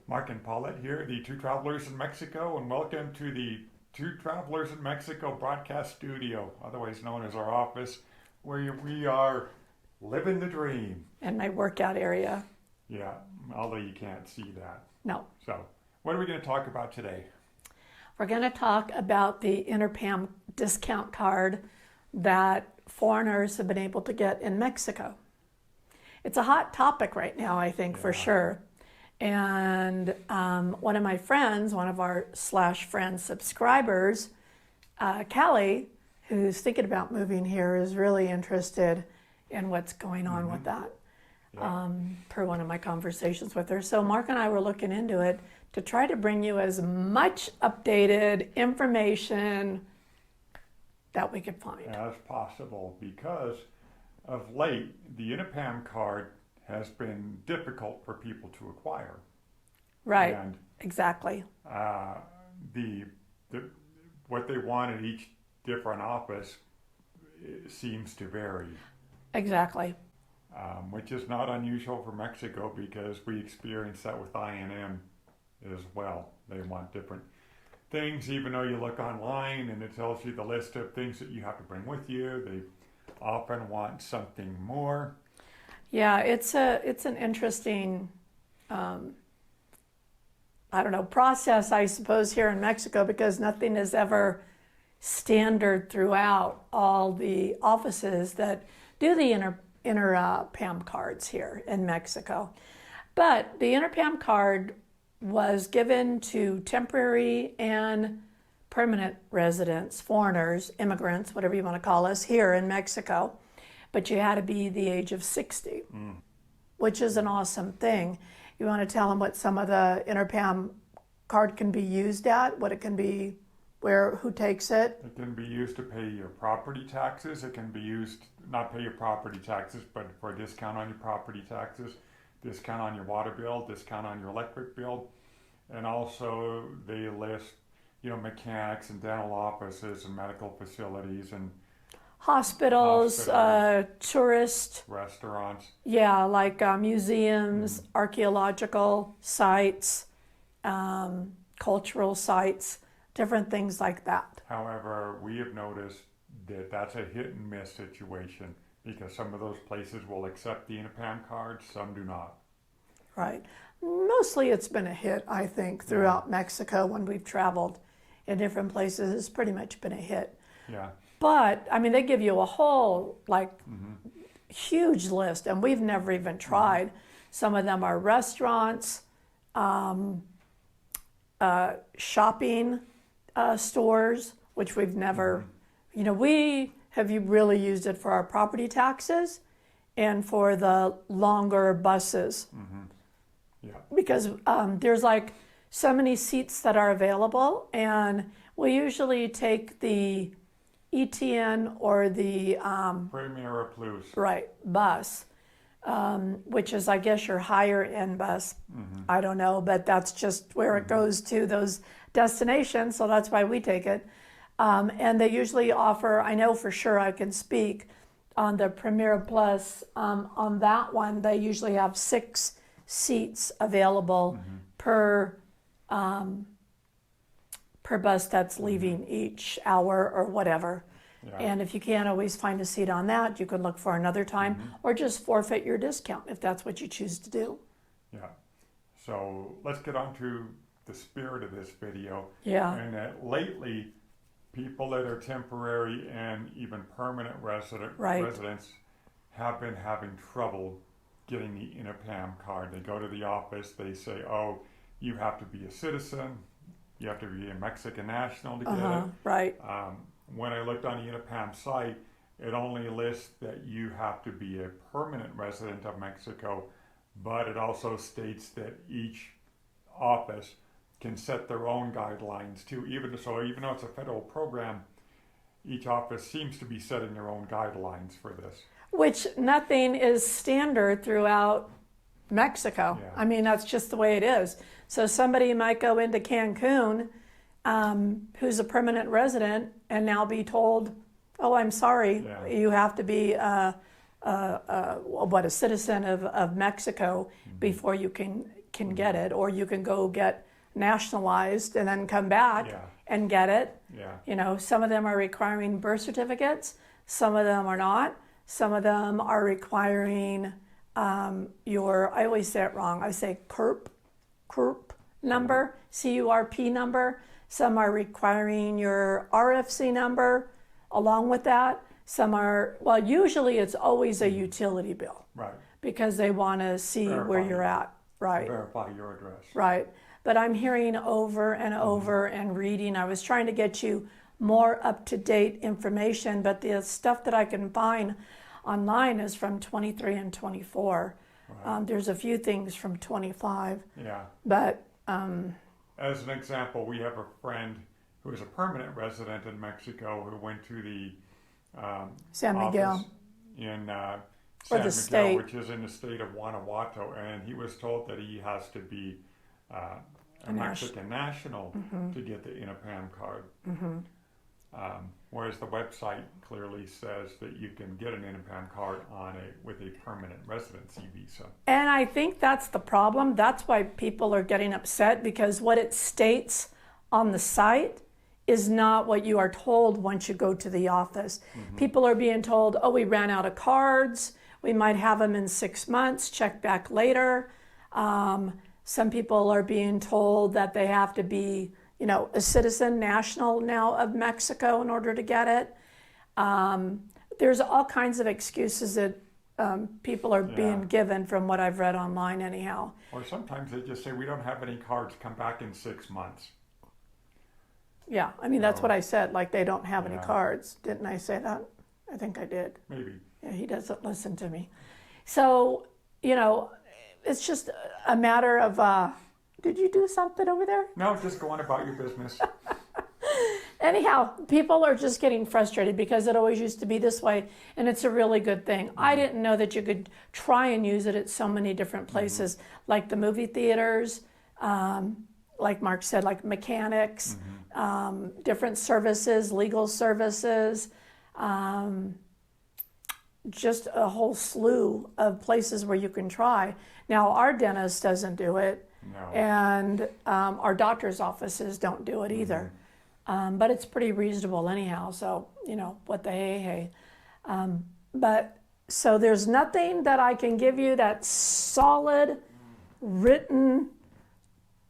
Mark and Paulette here, the Two Travelers in Mexico, and welcome to the Two Travelers in Mexico broadcast studio, otherwise known as our office, where we are living the dream. And my workout area. Yeah, although you can't see that. No. So, what are we going to talk about today? We're going to talk about the Inapam discount card that foreigners have been able to get in Mexico. It's a hot topic right now, I think, for sure. And one of my friends, one of our /friend subscribers, Callie, who's thinking about moving here, is really interested in what's going on with that, per one of my conversations with her. So Mark and I were looking into it to try to bring you as much updated information that we could find. As possible, because of late, the Inapam card has been difficult for people to acquire. Right, and, exactly. What they want at each different office seems to vary. Exactly. Which is not unusual for Mexico because we experience that with INM as well. They want different things, even though you look online and it tells you the list of things that you have to bring with you. They often want something more. Yeah, it's an interesting, process, I suppose, here in Mexico, because nothing is ever standard throughout all the offices that do the Inapam cards here in Mexico. But the Inapam card was given to temporary and permanent residents, foreigners, immigrants, whatever you want to call us, here in Mexico. But you had to be the age of 60, which is an awesome thing. You want to tell them what some of the Inapam card can be used at, what it can be, who takes it? It can be used to pay your property taxes. It can be used, not pay your property taxes, but for a discount on your property taxes, discount on your water bill, discount on your electric bill. And also they list, mechanics and dental offices and medical facilities and hospitals, tourist restaurants. Yeah, like museums, archaeological sites, cultural sites, different things like that. However, we have noticed that that's a hit and miss situation because some of those places will accept the Inapam card, some do not. Right. Mostly it's been a hit, I think, throughout Mexico when we've traveled in different places. It's pretty much been a hit. Yeah. But, they give you a whole, huge list, and we've never even tried. Some of them are restaurants, shopping stores, which we've never, we have really used it for our property taxes and for the longer buses. Yeah. Because there's so many seats that are available, and we usually take the ETN or the Premier Plus. Right, bus, which is, I guess, your higher end bus. I don't know, but that's just where it goes to those destinations, so that's why we take it. And they usually offer, I know for sure I can speak on the Premier Plus, on that one, they usually have 6 seats available per bus that's leaving each hour or whatever. Yeah. And if you can't always find a seat on that, you can look for another time or just forfeit your discount if that's what you choose to do. Yeah. So let's get on to the spirit of this video. Yeah. And that lately, people that are temporary and even permanent residents have been having trouble getting the Inapam card. They go to the office, they say, oh, you have to be a citizen, you have to be a Mexican national to get it. Right. When I looked on the Inapam site, it only lists that you have to be a permanent resident of Mexico, but it also states that each office can set their own guidelines too. Even though it's a federal program, each office seems to be setting their own guidelines for this. Which nothing is standard throughout Mexico. Yeah. That's just the way it is. So somebody might go into Cancun, who's a permanent resident, and now be told, oh, I'm sorry, you have to be a citizen of Mexico before you can can get it, or you can go get nationalized and then come back and get it. Yeah. Some of them are requiring birth certificates, some of them are not. Some of them are requiring I always say it wrong. I say CURP number, CURP number. Some are requiring your RFC number along with that. Some are, usually it's always a utility bill. Right. Because they want to see where you're at. Right. Verify your address. Right. But I'm hearing over and over and reading. I was trying to get you more up-to-date information, but the stuff that I can find online is from 23 and 24. Right. There's a few things from 25. Yeah. But as an example, we have a friend who is a permanent resident in Mexico who went to the San Miguel office in or the state, which is in the state of Guanajuato, and he was told that he has to be a Mexican national to get the Inapam card. Whereas the website clearly says that you can get an Inapam card with a permanent residency visa. And I think that's the problem. That's why people are getting upset, because what it states on the site is not what you are told once you go to the office. People are being told, we ran out of cards. We might have them in 6 months. Check back later. Some people are being told that they have to be, a citizen, national now of Mexico in order to get it. There's all kinds of excuses that people are being given from what I've read online anyhow. Or sometimes they just say, we don't have any cards, come back in 6 months. Yeah, that's what I said, like they don't have any cards. Didn't I say that? I think I did. Maybe. Yeah, he doesn't listen to me. So, it's just a matter of, did you do something over there? No, just go on about your business. Anyhow, people are just getting frustrated because it always used to be this way, and it's a really good thing. I didn't know that you could try and use it at so many different places, like the movie theaters, like Mark said, like mechanics, different services, legal services, just a whole slew of places where you can try. Now, our dentist doesn't do it, and our doctor's offices don't do it either. But it's pretty reasonable anyhow, so, what the hey. But, so there's nothing that I can give you that's solid, written,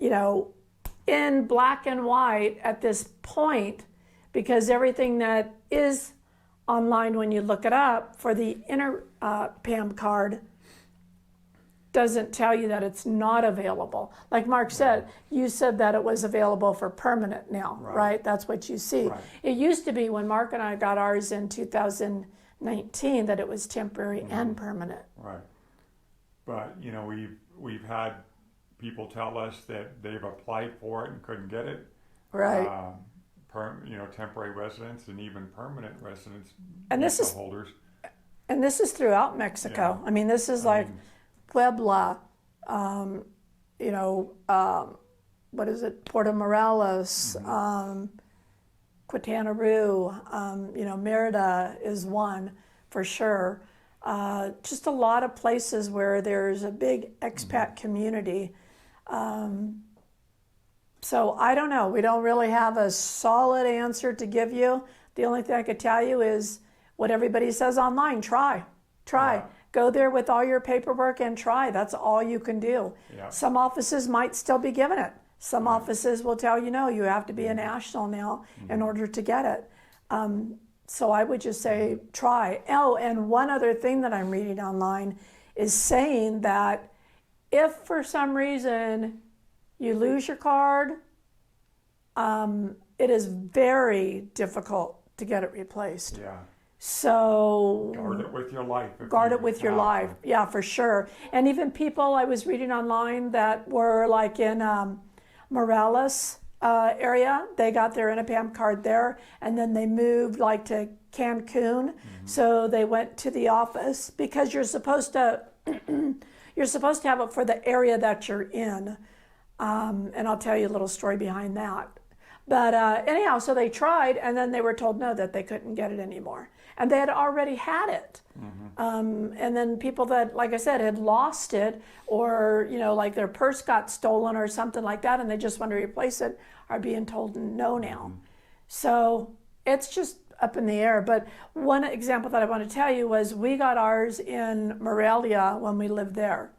in black and white at this point, because everything that is online when you look it up for the Inapam card doesn't tell you that it's not available. Like Mark said, you said that it was available for permanent now, right? That's what you see. Right. It used to be when Mark and I got ours in 2019 that it was temporary and permanent. Right. But, we've had people tell us that they've applied for it and couldn't get it. Right. Temporary residents and even permanent residents, and this is holders. And this is throughout Mexico. Yeah. This is Puebla, what is it? Puerto Morelos, Quintana Roo, Merida is one for sure. Just a lot of places where there's a big expat community. So I don't know. We don't really have a solid answer to give you. The only thing I could tell you is what everybody says online. Try. Yeah. Go there with all your paperwork and try. That's all you can do. Yeah. Some offices might still be giving it. Some offices will tell you, no, you have to be a national now in order to get it. So I would just say try. Oh, and one other thing that I'm reading online is saying that if for some reason you lose your card, it is very difficult to get it replaced. Yeah. So guard it with your life. Guard it with your life. Yeah, for sure. And even people I was reading online that were like in Morelos area, they got their Inapam card there, and then they moved like to Cancun. So they went to the office because you're supposed to have it for the area that you're in. And I'll tell you a little story behind that. But anyhow, so they tried, and then they were told no, that they couldn't get it anymore. And they had already had it. And then people that, like I said, had lost it, or, like their purse got stolen or something like that, and they just want to replace it, are being told no now. So it's just up in the air. But one example that I want to tell you was we got ours in Morelia when we lived there.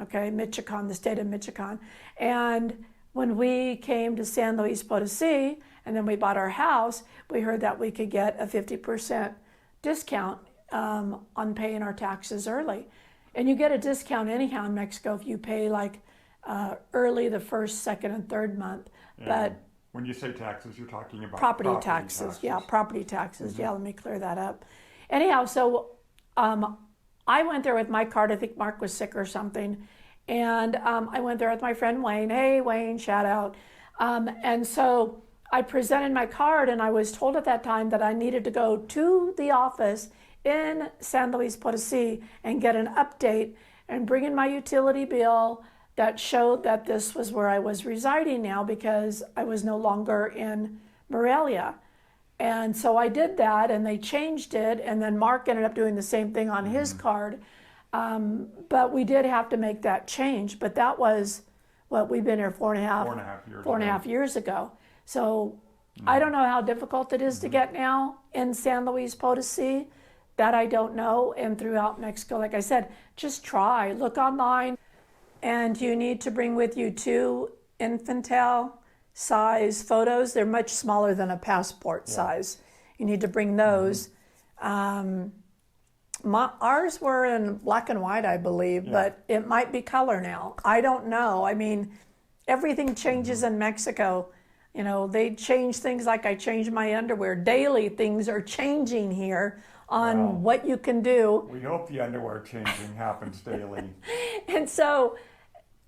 Okay, Michoacan, the state of Michoacan. And when we came to San Luis Potosi, and then we bought our house, we heard that we could get a 50% discount on paying our taxes early. And you get a discount anyhow in Mexico if you pay like early the first, second, and third month. And but when you say taxes, you're talking about property taxes. Yeah, property taxes. Yeah, let me clear that up. Anyhow, so I went there with my card. I think Mark was sick or something. And I went there with my friend Wayne. Hey, Wayne, shout out. And so I presented my card, and I was told at that time that I needed to go to the office in San Luis Potosi and get an update and bring in my utility bill that showed that this was where I was residing now, because I was no longer in Morelia. And so I did that, and they changed it, and then Mark ended up doing the same thing on his card. But we did have to make that change. But that was what we've been here four and a half years ago. So I don't know how difficult it is to get now in San Luis Potosi. That I don't know. And throughout Mexico, like I said, just try, look online. And you need to bring with you 2 infantile size photos. They're much smaller than a passport size. You need to bring those. Ours were in black and white, I believe, but it might be color now. I don't know. I mean, everything changes in Mexico. They change things like I change my underwear. Daily things are changing here on what you can do. We hope the underwear changing happens daily. And so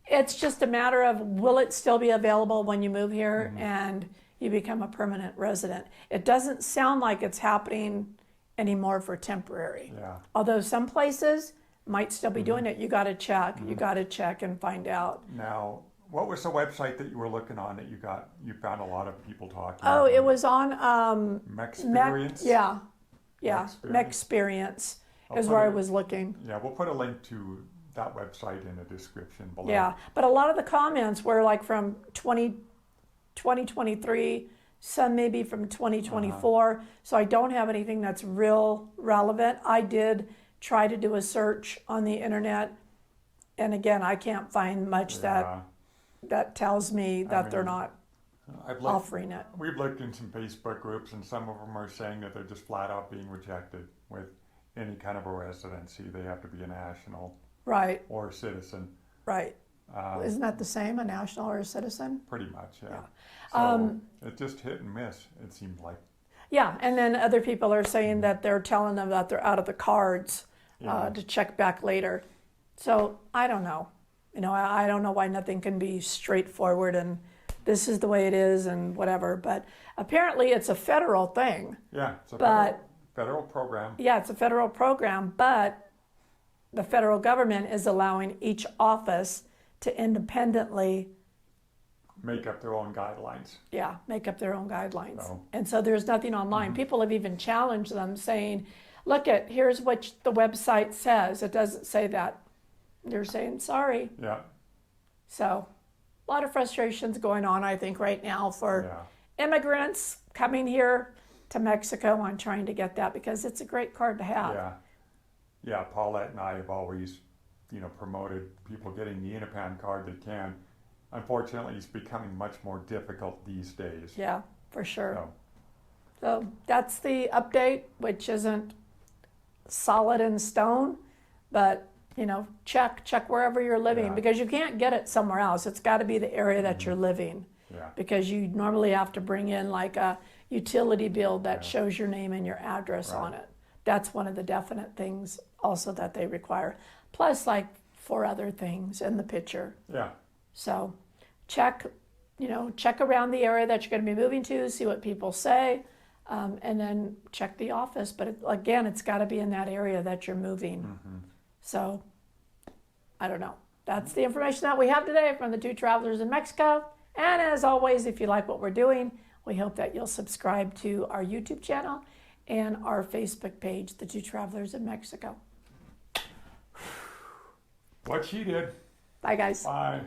it's just a matter of, will it still be available when you move here and you become a permanent resident? It doesn't sound like it's happening anymore for temporary. Yeah. Although some places might still be doing it. You got to check. You got to check and find out. Now, what was the website that you were looking on that you found a lot of people talking Oh, about? it was on Mexperience? yeah. Mexperience is where I was looking. Yeah, we'll put a link to that website in the description below. Yeah, but a lot of the comments were like from 2023, some maybe from 2024. So I don't have anything that's real relevant. I did try to do a search on the internet, and again, I can't find much that tells me that they're not offering it. We've looked in some Facebook groups, and some of them are saying that they're just flat out being rejected with any kind of a residency. They have to be a national or a citizen. Right. Isn't that the same, a national or a citizen? Pretty much, yeah. So it's just hit and miss, it seems like. Yeah, and then other people are saying that they're telling them that they're out of the cards to check back later. So I don't know. I don't know why nothing can be straightforward and this is the way it is and whatever. But apparently it's a federal thing. Yeah, it's a federal program. Yeah, it's a federal program, but the federal government is allowing each office to independently make up their own guidelines. Yeah, make up their own guidelines. So. And so there's nothing online. People have even challenged them saying, look, here's what the website says. It doesn't say that. They're saying, sorry. Yeah. So a lot of frustrations going on, I think, right now for immigrants coming here to Mexico on trying to get that, because it's a great card to have. Yeah. Yeah, Paulette and I have always, promoted people getting the Inapam card that can. Unfortunately, it's becoming much more difficult these days. Yeah, for sure. So that's the update, which isn't solid in stone, but check wherever you're living, because you can't get it somewhere else. It's got to be the area that you're living. Yeah. Because you normally have to bring in like a utility bill that shows your name and your address on it. That's one of the definite things also that they require. Plus like 4 other things in the picture. Yeah. So check around the area that you're going to be moving to, see what people say, and then check the office. But again, it's got to be in that area that you're moving. Mm-hmm. So I don't know. That's the information that we have today from the 2 travelers in Mexico. And as always, if you like what we're doing, We hope that you'll subscribe to our YouTube channel and our Facebook page, The Two Travelers in Mexico. What she did. Bye, guys. Bye.